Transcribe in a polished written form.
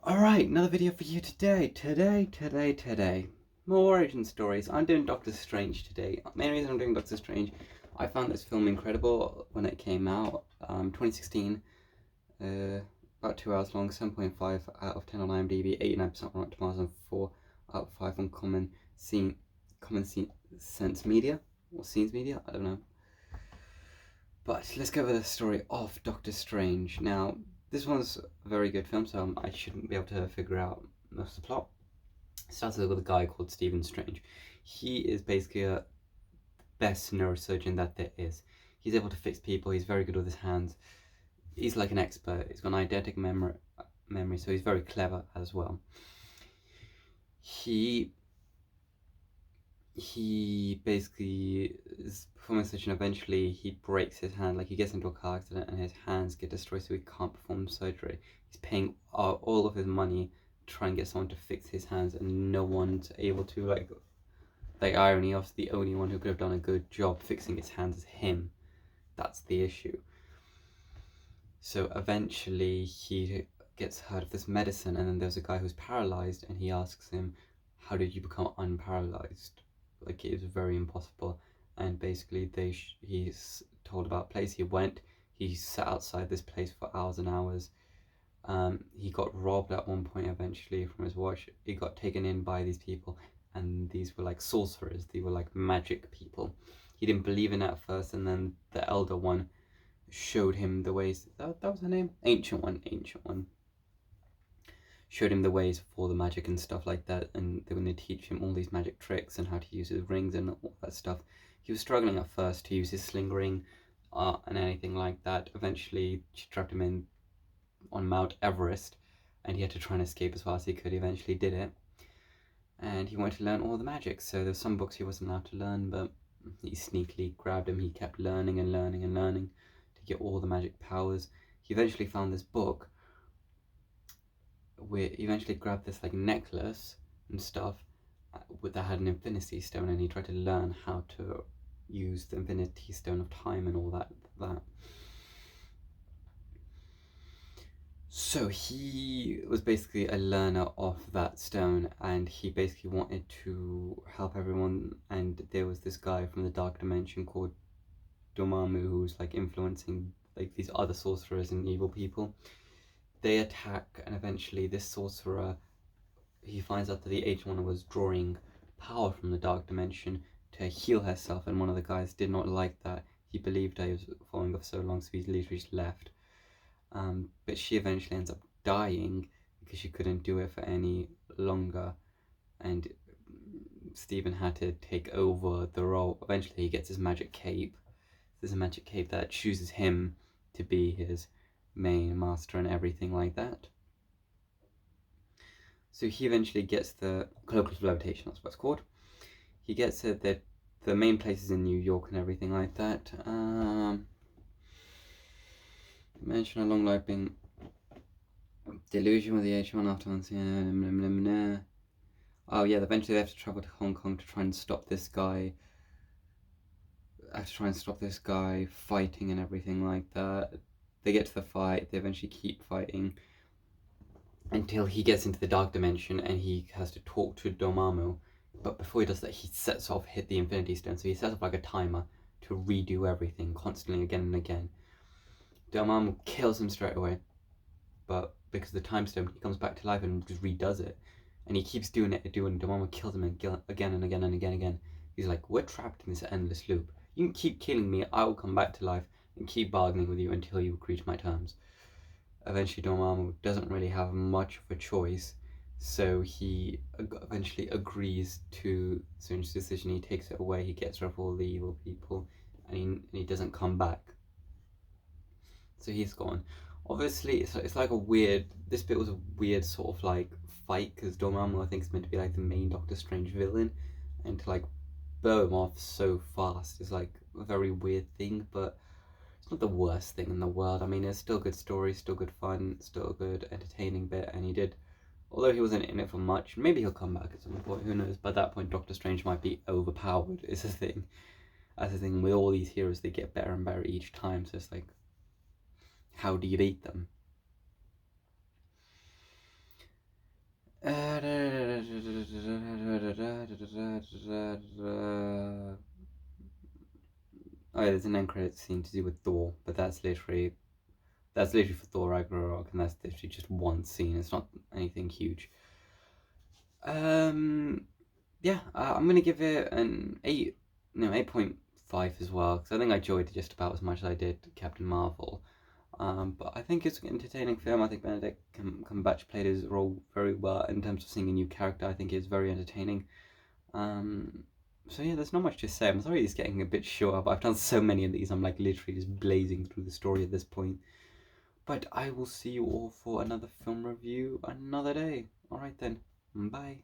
Alright, another video for you today. More origin stories. I'm doing Doctor Strange today. The main reason I'm doing Doctor Strange, I found this film incredible when it came out. 2016, about 2 hours long, 7.5 out of 10 on IMDb, 89% on Rotten Tomatoes, and 4 out of 5 on Sense Media, or Scenes Media, I don't know. But let's go over the story of Doctor Strange. Now, this one's a very good film, so I shouldn't be able to figure out most of the plot. It starts with a guy called Stephen Strange. He is basically the best neurosurgeon that there is. He's able to fix people, he's very good with his hands. He's like an expert, he's got an eidetic memory, so he's very clever as well. He basically is performing surgery, and eventually he breaks his hand. Like, he gets into a car accident and his hands get destroyed, so he can't perform surgery. He's paying all of his money to try and get someone to fix his hands, and no one's able to. Like, the irony of the only one who could have done a good job fixing his hands is him. That's the issue. So eventually he gets heard of this medicine, and then there's a guy who's paralyzed, and he asks him, how did you become unparalyzed? Like, it is very impossible. And basically he's told about a place he went. He sat outside this place for hours and hours. He got robbed at one point eventually from his watch. He got taken in by these people, and these were like sorcerers. They were like magic people. He didn't believe in it at first, and then the elder one showed him the ways. That was her name? Ancient One showed him the ways for the magic and stuff like that, and they were going to teach him all these magic tricks and how to use his rings and all that stuff. He was struggling at first to use his sling ring and anything like that. Eventually she trapped him in on Mount Everest, and he had to try and escape as fast as he could. He eventually did it, and he wanted to learn all the magic. So there's some books he wasn't allowed to learn, but he sneakily grabbed him. He kept learning to get all the magic powers. He eventually found this book. We eventually grabbed this like necklace and stuff that had an Infinity Stone, and he tried to learn how to use the Infinity Stone of Time and all that. So he was basically a learner of that stone, and he basically wanted to help everyone. And there was this guy from the Dark Dimension called Dormammu, who's like influencing like these other sorcerers and evil people. They attack, and eventually this sorcerer, he finds out that the Ancient One was drawing power from the Dark Dimension to heal herself, and one of the guys did not like that. He believed he was following off so long, so he literally just left. But she eventually ends up dying because she couldn't do it for any longer, and Stephen had to take over the role. Eventually he gets his magic cape. There's a magic cape that chooses him to be his main master and everything like that. So he eventually gets the Colloquial Levitation, that's what it's called. He gets it, that the main places in New York and everything like that. Mention a long life being delusion with the H1 after once. Oh yeah, eventually they have to travel to Hong Kong to try and stop this guy. Fighting and everything like that. They get to the fight, they eventually keep fighting until he gets into the Dark Dimension, and he has to talk to Dormammu. But before he does that, he hit the Infinity Stone, so he sets off like a timer to redo everything constantly again and again. Dormammu kills him straight away, but because of the time stone, he comes back to life and just redoes it, and he keeps doing it, Dormammu kills him again and again. He's like, we're trapped in this endless loop. You can keep killing me, I will come back to life and keep bargaining with you until you agree to my terms. Eventually Dormammu doesn't really have much of a choice, so he eventually agrees to Strange's decision. He takes it away, he gets rid of all the evil people, and he doesn't come back. So he's gone. Obviously, it's like a weird. This bit was a weird sort of like fight, because Dormammu, I think, is meant to be like the main Doctor Strange villain, and to like blow him off so fast is like a very weird thing, but it's not the worst thing in the world. I mean, it's still good story, still good fun, still a good entertaining bit, and he did. Although he wasn't in it for much, maybe he'll come back at some point. Who knows? By that point, Doctor Strange might be overpowered. Is the thing. That's the thing with all these heroes; they get better and better each time. So it's like, how do you beat them? yeah, there's an end credit scene to do with Thor, but that's literally for Thor Ragnarok, and that's literally just one scene. It's not anything huge. Um, yeah, I'm gonna give it an 8, no, 8.5 as well, because I think I enjoyed it just about as much as I did Captain Marvel. But I think it's an entertaining film. I think Benedict Cumberbatch played his role very well in terms of seeing a new character. I think it's very entertaining. Um, so yeah, there's not much to say. I'm sorry it's getting a bit short, but I've done so many of these. I'm like literally just blazing through the story at this point. But I will see you all for another film review another day. Alright then. Bye.